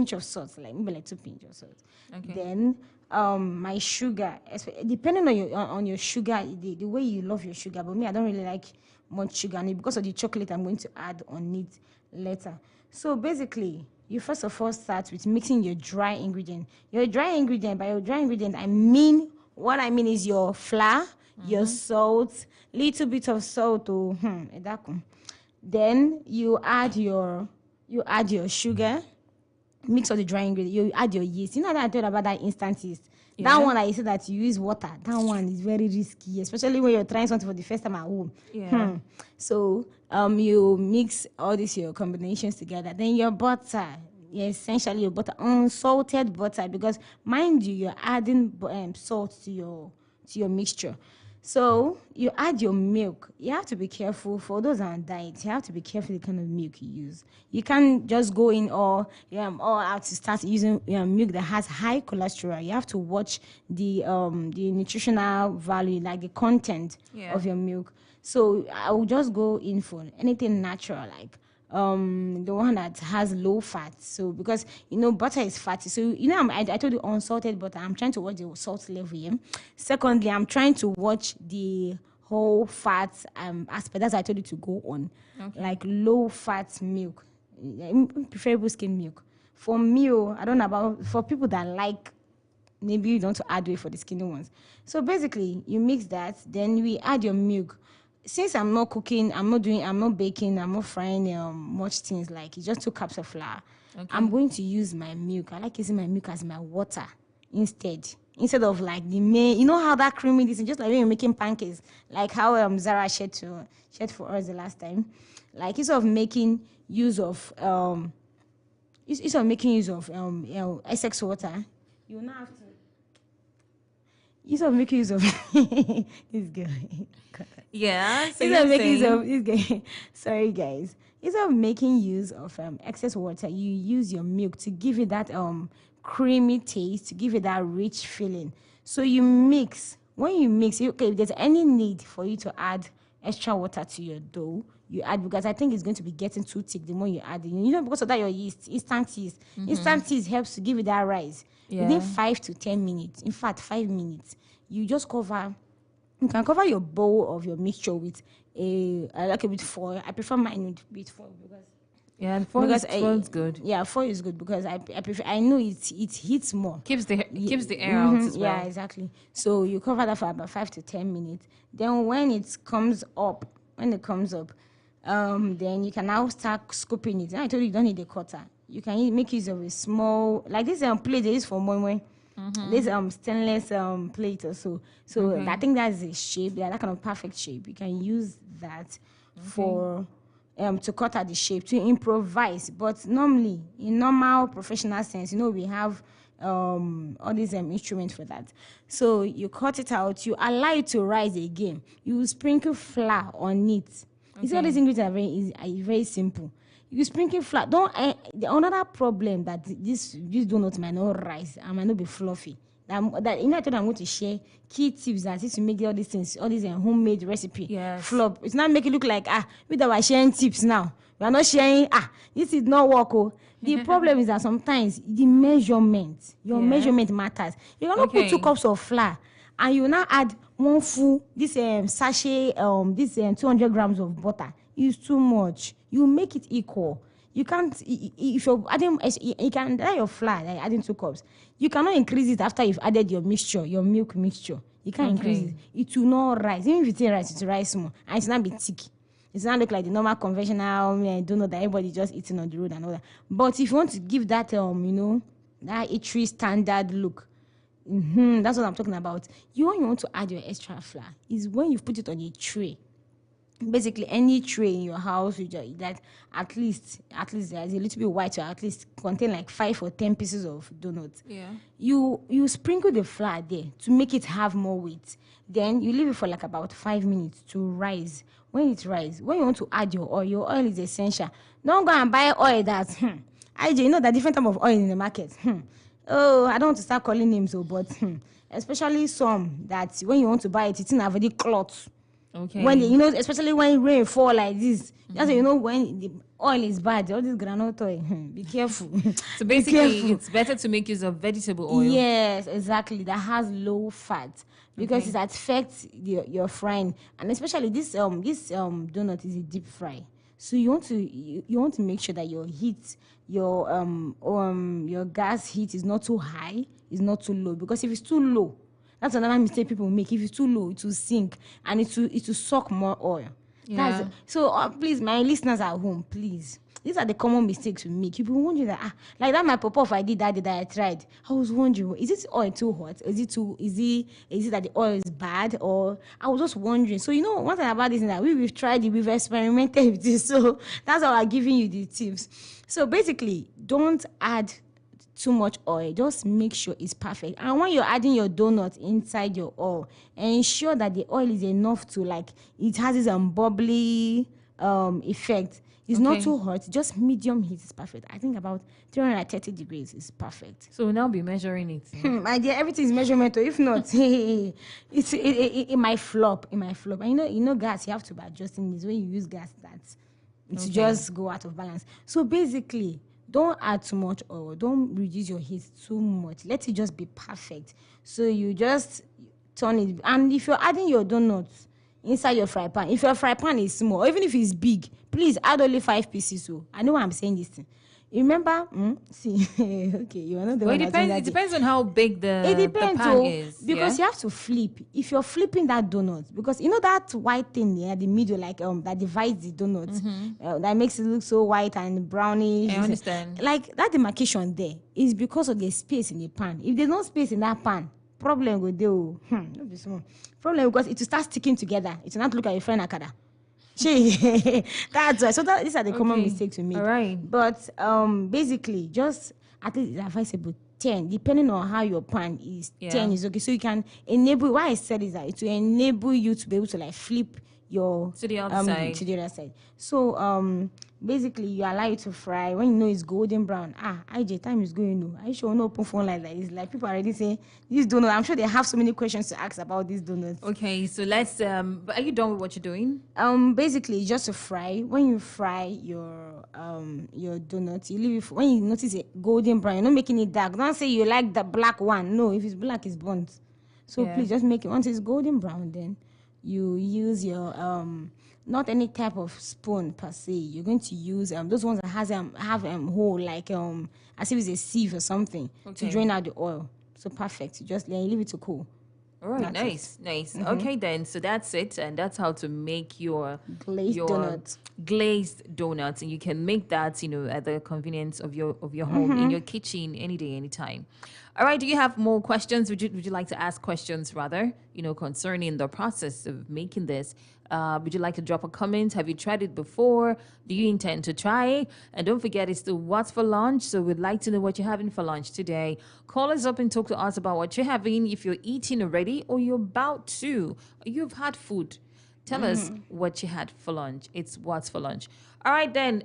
pinch of salt, like maybe like 2 pinch of salt. Okay. Then my sugar, depending on your sugar, the way you love your sugar. But me, I don't really like much sugar, and because of the chocolate I'm going to add on it later. So basically, you first of all start with mixing your dry ingredient. Your dry ingredient, by your dry ingredient, what I mean is your flour, your salt, little bit of salt. Then you add your sugar, mix all the dry ingredients. You add your yeast. You know that I told about that instant yeast. Yeah. That one, I said that you use water. That one is very risky, especially when you're trying something for the first time at home. Yeah. So you mix all these your combinations together. Then your butter, essentially your butter, unsalted butter, because mind you, you're adding salt to your mixture. So you add your milk. You have to be careful for those on diet. You have to be careful the kind of milk you use. You can't just go in all out to start using milk that has high cholesterol. You have to watch the nutritional value, like the content of your milk. So I will just go in for anything natural, like the one that has low fat. So because butter is fatty, so I told you unsalted butter. I'm trying to watch the salt level here. Secondly, I'm trying to watch the whole fat aspect. That's what I told you to go on. Like low fat milk, preferable skim milk. For me, I don't know about for people that like, maybe you don't want to add weight for the skinny ones. So basically, you mix that, then we add your milk. Since I'm not cooking, I'm not baking, I'm not frying much things, like it's just 2 cups of flour. I'm going to use my milk. I like using my milk as my water instead of like the main, how that creamy this, just like when you're making pancakes, like how Zara shared for us the last time. Like instead of making use of Essex water, you will not have to. Instead of making use of this girl. Yeah. So Instead of making use of this guy. Sorry, guys. Instead of making use of excess water, you use your milk to give it that creamy taste, to give it that rich feeling. So you mix. When you mix, if there's any need for you to add extra water to your dough, you add, because I think it's going to be getting too thick the more you add it. Because of that, your yeast, instant yeast. Instant yeast helps to give it that rise. Yeah. Within 5 to 10 minutes, in fact, 5 minutes, you just you can cover your bowl of your mixture with with foil. I prefer mine with foil because foil is good. Yeah, foil is good because I prefer. I know it heats more. Keeps the air out as well. Yeah, exactly. So you cover that for about 5 to 10 minutes. Then when it comes up, then you can now start scooping it. And I told you don't need a cutter. You can make use of a small, like this plate they use for moi. This stainless plate or so. So I think that's the shape. They're that kind of perfect shape. You can use that for to cut out the shape, to improvise. But normally, in normal professional sense, we have all these instruments for that. So you cut it out. You allow it to rise again. You sprinkle flour on it. You see, all these ingredients are very easy, are very simple. You sprinkle flour. Another problem that this donut might not rise and might not be fluffy. I told I'm going to share key tips that is to make all these things, all these homemade recipe flop. It's not make it look like we are sharing tips now. We are not sharing this is not work. The problem is that sometimes the measurement, measurement matters. You cannot put 2 cups of flour and you now add one full sachet this 200 grams of butter. It's too much. You make it equal. You can't, if you're adding, you can add your flour, like adding 2 cups. You cannot increase it after you've added your mixture, your milk mixture. You can't increase it. It will not rise. Even if it's rice, it will rise small. And it's not be thick. It's not look like the normal conventional donut that everybody just eating on the road and all that. But if you want to give that, that eatery standard look, that's what I'm talking about. When you want to add your extra flour is when you put it on a tray. Basically, any tray in your house that at least there's a little bit white, or at least contain like 5 or 10 pieces of donuts. Yeah. You sprinkle the flour there to make it have more weight. Then you leave it for like about 5 minutes to rise. When it rises, when you want to add your oil is essential. Don't go and buy oil that IJ, that different type of oil in the market. Oh, I don't want to start calling names, but especially some that when you want to buy it, it's in a very cloth. Okay. When especially when rain fall like this, that's when when the oil is bad. All this groundnut oil. Be careful. So basically, it's better to make use of vegetable oil. Yes, exactly. That has low fat because it affects your frying, and especially this donut is a deep fry. So you want to make sure that your heat, your gas heat is not too high, is not too low. Because if it's too low, that's another mistake people make. If it's too low, it will sink and it will suck more oil. Yeah. So please, my listeners at home, please. These are the common mistakes we make. You be wondering that like that my pop-off I did that day that I tried. I was wondering, is this oil too hot? Is it that the oil is bad? Or I was just wondering. So one thing about this is that we've tried it, we've experimented with this. So that's how I'm giving you the tips. So basically, don't add too much oil. Just make sure it's perfect. And when you're adding your donut inside your oil, ensure that the oil is enough to it has this bubbly effect. It's not too hot, just medium heat is perfect. I think about 330 degrees is perfect. So we'll now be measuring it. My dear, everything is measurement. If not, it might flop. It might flop. And gas, you have to be adjusting this. When you use gas, to just go out of balance. So basically, don't add too much oil. Don't reduce your heat too much. Let it just be perfect. So you just turn it. And if you're adding your donuts inside your fry pan, if your fry pan is small, or even if it's big, please add only 5 pieces. So I know why I'm saying this thing. You remember? See, okay, you are not the one. It depends on how big the pan is. Because you have to flip. If you're flipping that donut, because that white thing there, the middle, that divides the donut, that makes it look so white and brownish. I understand. Like that demarcation there is because of the space in the pan. If there's no space in that pan, problem will do. Not be small. Problem because it will start sticking together. It will not look like your friend Akada. That's why. So these are the common mistakes we make. All right. But basically, just at least it's advisable 10, depending on how your pan is. 10 is okay. So you can enable. Why I said is that it will enable you to be able to flip your to the other side. To the other side. So basically, you allow it to fry when you know it's golden brown. IJ, time is going. No, I sure no open phone like that. It's like people are already saying this donut. I'm sure they have so many questions to ask about these donuts. Okay, so let's. Are you done with what you're doing? Basically, just to fry. When you fry your donuts, you leave it when you notice it golden brown. You're not making it dark. Don't say you like the black one. No, if it's black, it's burnt. So please just make it once it's golden brown. Then you use your not any type of spoon per se. You're going to use those ones that have hole as if it's a sieve or something to drain out the oil. So perfect. You just leave it to cool. All right, nice. Okay, then. So that's it, and that's how to make your glazed donuts, and you can make that, at the convenience of your home, in your kitchen, any day, anytime. All right. Do you have more questions? Would you like to ask questions rather, concerning the process of making this? Would you like to drop a comment? Have you tried it before? Do you intend to try it? And don't forget, it's the What's for Lunch. So we'd like to know what you're having for lunch today. Call us up and talk to us about what you're having, if you're eating already or you're about to, or you've had food. Tell us what you had for lunch. It's What's for Lunch. All right, then.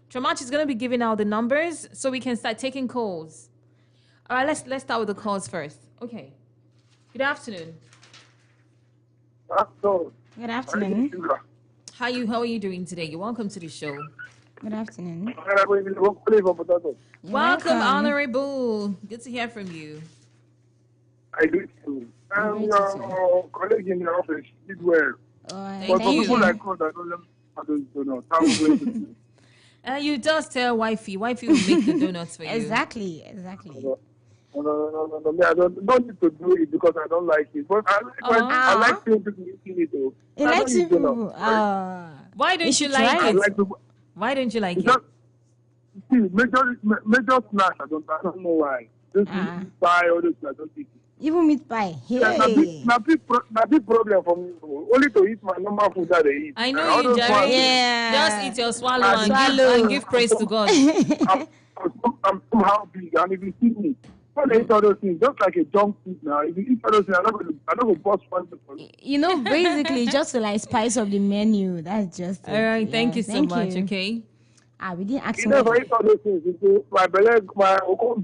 Tramach is going to be giving out the numbers so we can start taking calls. All right, let's start with the calls first. Okay. Good afternoon. Good afternoon. How are you doing today? You're welcome to the show. Good afternoon. Welcome, Honorable. Good to hear from you. I do too. Your colleague in the office did well. Thank But for you. people like us, I don't know how to do. How we going to do? You just tell wifey. Wifey will make the donuts for you. Exactly. No. I don't need to do it because I don't like it. But I like seeing people eating it though. It likes people. Why don't you try like I it? like to. Why don't you like it? Just, see, major snacks. I don't know why. Just buy all those I don't eat it. Even meat pie. Hey. Now big problem for me. Only to eat my normal food that they eat. I know you, Jerry. Yeah. Just eat your swallow Swallow. and give praise to God. I'm somehow big, and if you see me, when I eat all those things, just like a junk food now. If you eat all those things, I'm not going to bust one. Basically, just to spice up the menu. That's just it. All right, thank you so much. you. Okay. We didn't ask You know, if I eat all those things, my belly, my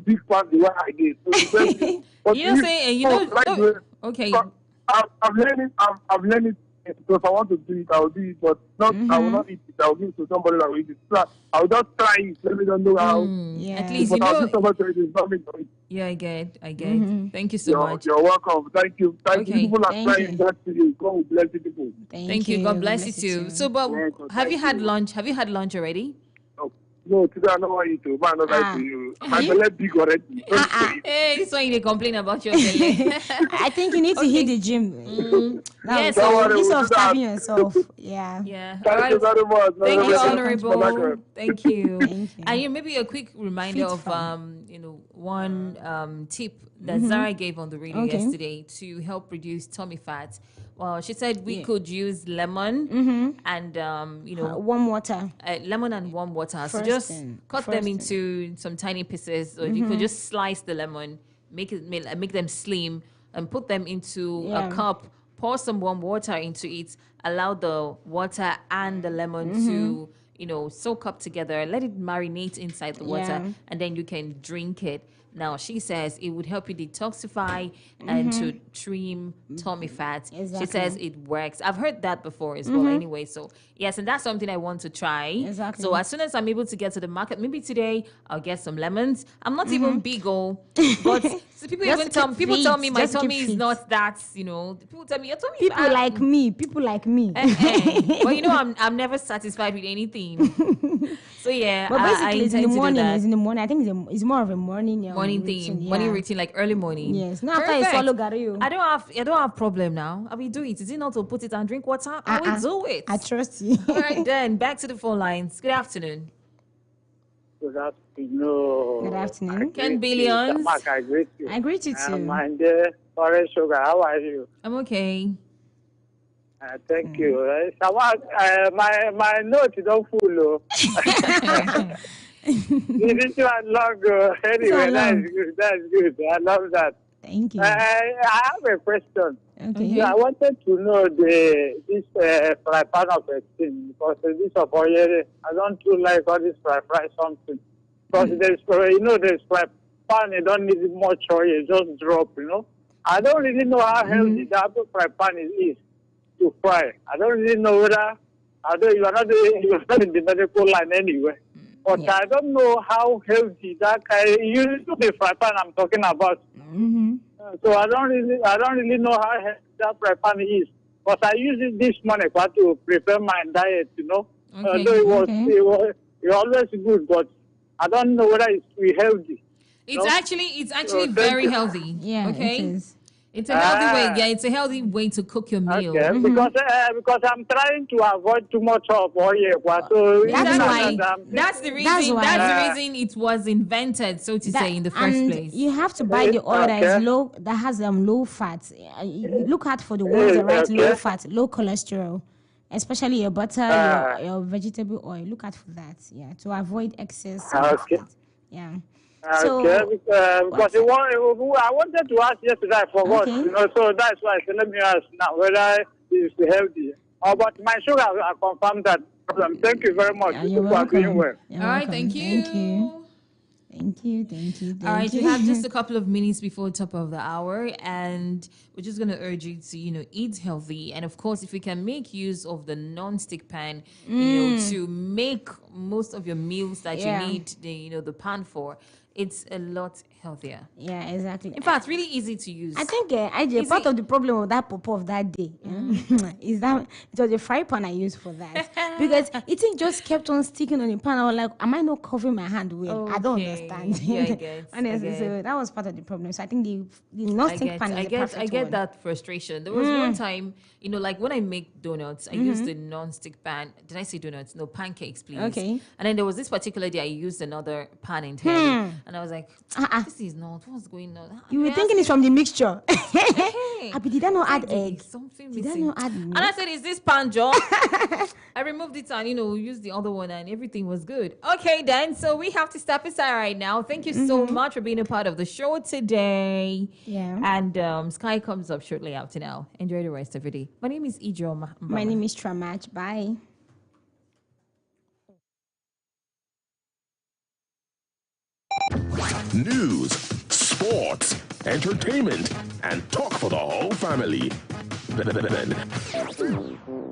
big part, the way I get. So You know, say, and you know, like okay. I've learned it So if I want to do it, I will do it, but not. I will not eat it. I will give it to somebody that will eat it. So I will just try it. Let me don't know how. Yeah. At least But you I'll know. give somebody to eat it. It's not me to eat. Yeah, I get. Thank you so much. You're welcome. Thank you. Thank you. Okay, People are thank trying you. that to you. God will bless you people. Thank you. God bless you too. So, but Welcome. have you Thank had you. lunch? Have you had lunch already? No, today I know what you do. Man, not like to you. My You- belly big already. Don't say it. Hey, this one you dey complain about your belly. I think you need to hit the gym. Yes, Don't worry, Instead we'll of do starving that. yourself. Yeah. Yeah. All Thank you right. very much. Thank you, Bless so Honorable. Bye-bye. Thank you. Thank you. And you maybe a quick reminder Fit of farm. one tip that Zara gave on the radio Okay. yesterday to help reduce tummy fat. Well, she said we could use lemon and Warm water. lemon and warm water. So First just thing- cut first them thing. into some tiny pieces, or you could just slice the lemon, make them slim, and put them into Yeah. a cup. Pour some warm water into it. Allow the water and the lemon to soak up together. Let it marinate inside the water, Yeah. and then you can drink it. Now, she says it would help you detoxify and to trim tummy fat. She Exactly. says it works. I've heard that before as well anyway. So, yes, and that's something I want to try. Exactly. So, as soon as I'm able to get to the market, maybe today I'll get some lemons. I'm not even big, but so people Just even to tell keep people fit, tell me my just to keep tummy is fit. not that, people tell me your tummy People like me. People like me. well, I'm never satisfied with anything. So yeah, But I basically, it's in intend the to do morning. that. It's in the morning. I think it's more of a morning Morning routine. theme, morning routine, like early morning. Yes. No, after you swallow gari, oh. I don't have problem now. I will do it. Is it not to put it and drink water? I will do it. I trust you. All right, then back to the phone lines. Good afternoon. Good afternoon. Good afternoon. Ken Billions. Mark, I greet you. I greet you too. And Orange Sugar, how are you? I'm okay. Thank you. Samak, my note don't full. Oh. This one long. Anyway, long. that's good. That's good. I love that. Thank you. I have a question. Okay. I wanted to know this fry pan of a thing because this of oil, I don't too like all this fry something. Because there's fry pan, you don't need much oil, just drop, I don't really know how healthy that fry pan is to fry. I don't really know whether, you are not in the medical line anyway. But Yeah. I don't know how healthy that kind. You know the fry pan I'm talking about. So I don't really know how healthy that fry pan is. But I use it this morning to prepare my diet. Though it was always good, but I don't know whether it's healthy. It's actually thank very you. healthy. Yeah. Okay. It is. It's a healthy way. Yeah, it's a healthy way to cook your meal. Okay, because I'm trying to avoid too much of oil. So That's why- That's the reason. That's That's, why- the reason it was invented, so to That- say, in the first and place. you have to buy the oil that is Okay. low, that has low fat. You look out for the ones that write low Okay. fat, low cholesterol, especially your butter, your vegetable oil. Look out for that. Yeah, to avoid excess. Okay. Fat. Yeah. Okay, because I wanted to ask yesterday, I forgot. Okay. So that's why I said, let me ask now whether it's healthy. But my sugar, I confirmed that problem. Thank you very much. Yeah, You you're people are doing welcome. well. You're All right, welcome. thank you. Thank you. Thank you. Thank you. Thank All right, you. we have just a couple of minutes before top of the hour, and we're just going to urge you to, eat healthy. And of course, if we can make use of the non-stick pan, to make most of your meals that Yeah. you need the pan for, it's a lot healthier. Yeah, exactly. In fact, really easy to use. I think part of the problem of that pop of that day is that it was a fry pan I used for that because it just kept on sticking on the pan. I was like, am I not covering my hand well? I don't Okay. understand. Yeah, I get, Honestly, I get. so that was part of the problem. So I think the non-stick pan is the perfect I get one. that frustration. There was one time, like when I make donuts, I use the non-stick pan. Did I say donuts? No, pancakes, please. Okay. And then there was this particular day I used another pan entirely, and I was like, this is not what's going on. You were thinking it's from the mixture. Hey, Abi, did I not add egg? something Did I missing. not add And I said, is this pan job? I removed it and used the other one and everything was good. Okay then, so we have to step aside right now. Thank you so much for being a part of the show today. Yeah. And Sky comes up shortly after now. Enjoy the rest of your day. My name is Ijo. My name is Tramach. Bye. News, sports, entertainment, and talk for the whole family. bed.